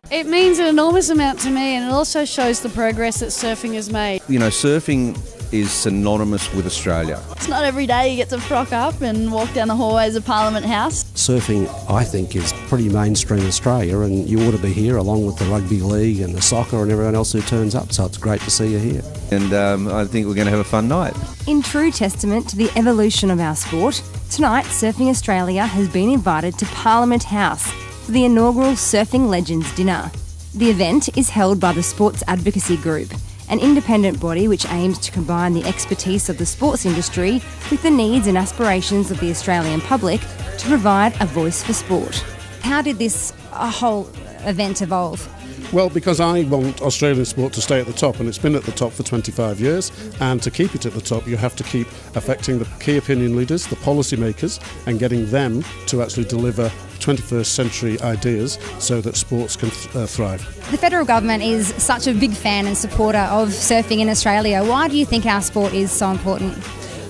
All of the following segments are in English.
It means an enormous amount to me, and it also shows the progress that surfing has made. You know, surfing is synonymous with Australia. It's not every day you get to frock up and walk down the hallways of Parliament House. Surfing, I think, is pretty mainstream Australia, and you ought to be here along with the rugby league and the soccer and everyone else who turns up, so it's great to see you here. And I think we're going to have a fun night. In true testament to the evolution of our sport, tonight Surfing Australia has been invited to Parliament House for the inaugural Surfing Legends Dinner. The event is held by the Sports Advocacy Group, an independent body which aims to combine the expertise of the sports industry with the needs and aspirations of the Australian public to provide a voice for sport. How did this whole event evolve? Well, because I want Australian sport to stay at the top, and it's been at the top for 25 years, and to keep it at the top you have to keep affecting the key opinion leaders, the policy makers, and getting them to actually deliver 21st century ideas so that sports can thrive. The federal government is such a big fan and supporter of surfing in Australia. Why do you think our sport is so important?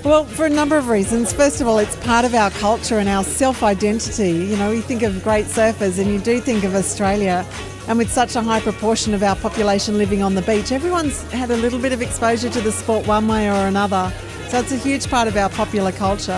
Well, for a number of reasons. First of all, it's part of our culture and our self-identity. You know, you think of great surfers and you do think of Australia. And with such a high proportion of our population living on the beach, everyone's had a little bit of exposure to the sport one way or another. So it's a huge part of our popular culture.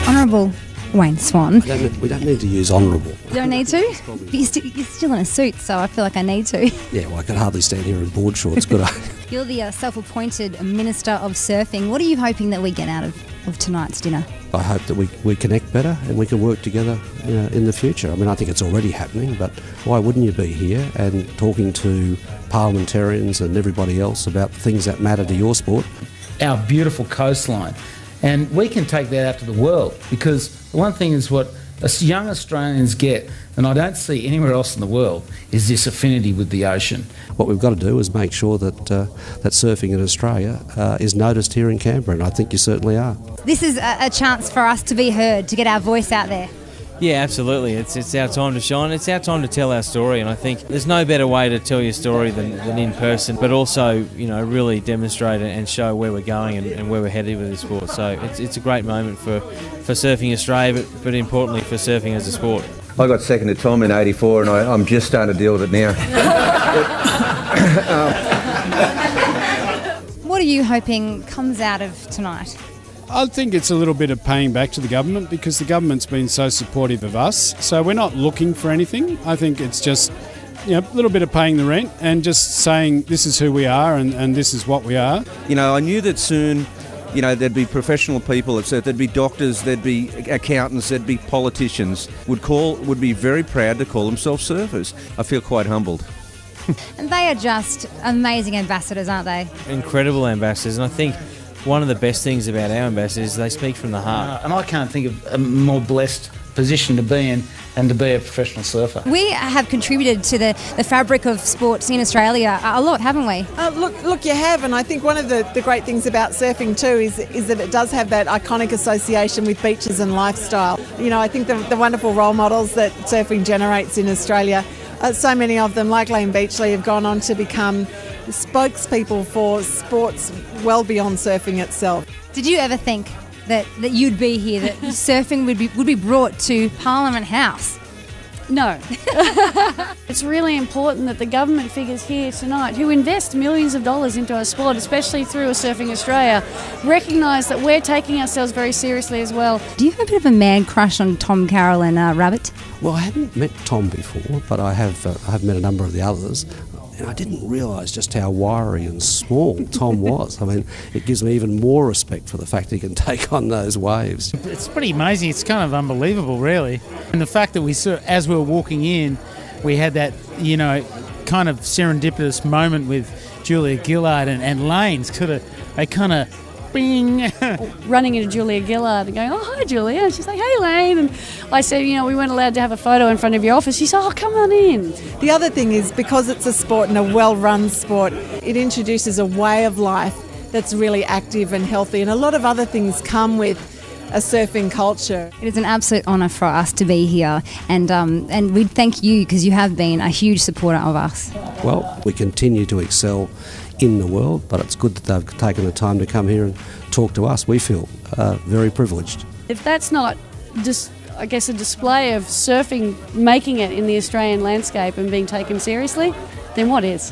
Honourable Wayne Swan. We don't need to use honourable. You don't need to? But you're still in a suit, so I feel like I need to. Yeah, well, I can hardly stand here in board shorts, could I? You're the self-appointed Minister of Surfing. What are you hoping that we get out of tonight's dinner? I hope that we connect better and we can work together in the future. I mean, I think it's already happening, but why wouldn't you be here and talking to parliamentarians and everybody else about things that matter to your sport? Our beautiful coastline. And we can take that out to the world, because the one thing is what us young Australians get, and I don't see anywhere else in the world, is this affinity with the ocean. What we've got to do is make sure that that surfing in Australia is noticed here in Canberra, and I think you certainly are. This is a chance for us to be heard, to get our voice out there. Yeah, absolutely. It's our time to shine. It's our time to tell our story, and I think there's no better way to tell your story than in person, but also, you know, really demonstrate and show where we're going and where we're headed with this sport. So it's a great moment for surfing Australia, but importantly for surfing as a sport. I got second to Tom in '84, and I'm just starting to deal with it now. What are you hoping comes out of tonight? I think it's a little bit of paying back to the government, because the government's been so supportive of us. So we're not looking for anything. I think it's just, you know, a little bit of paying the rent and just saying this is who we are and this is what we are. You know, I knew that soon, you know, there'd be professional people, there'd be doctors, there'd be accountants, there'd be politicians would be very proud to call themselves surfers. I feel quite humbled. And they are just amazing ambassadors, aren't they? Incredible ambassadors, and I think one of the best things about our ambassadors is they speak from the heart. And I can't think of a more blessed position to be in than to be a professional surfer. We have contributed to the fabric of sports in Australia a lot, haven't we? Look, you have, and I think one of the great things about surfing too is that it does have that iconic association with beaches and lifestyle. You know, I think the wonderful role models that surfing generates in Australia, so many of them, like Lane Beachley, have gone on to become spokespeople for sports well beyond surfing itself. Did you ever think that you'd be here, that surfing would be brought to Parliament House? No. It's really important that the government figures here tonight, who invest millions of dollars into our sport, especially through a Surfing Australia, recognise that we're taking ourselves very seriously as well. Do you have a bit of a man crush on Tom Carroll and Rabbit? Well, I haven't met Tom before, but I have met a number of the others. And I didn't realise just how wiry and small Tom was. I mean, it gives me even more respect for the fact he can take on those waves. It's pretty amazing. It's kind of unbelievable, really. And the fact that as we were walking in, we had that, you know, kind of serendipitous moment with Julia Gillard and Lane's they kind of bing. Running into Julia Gillard and going, "Oh, hi, Julia." And she's like, "Hey, Lane." And I said, "You know, we weren't allowed to have a photo in front of your office." She said, "Oh, come on in." The other thing is, because it's a sport and a well-run sport, it introduces a way of life that's really active and healthy, and a lot of other things come with a surfing culture. It is an absolute honour for us to be here, and we thank you, because you have been a huge supporter of us. Well, we continue to excel in the world, but it's good that they've taken the time to come here and talk to us. We feel very privileged. If that's not just, I guess, a display of surfing making it in the Australian landscape and being taken seriously, then what is?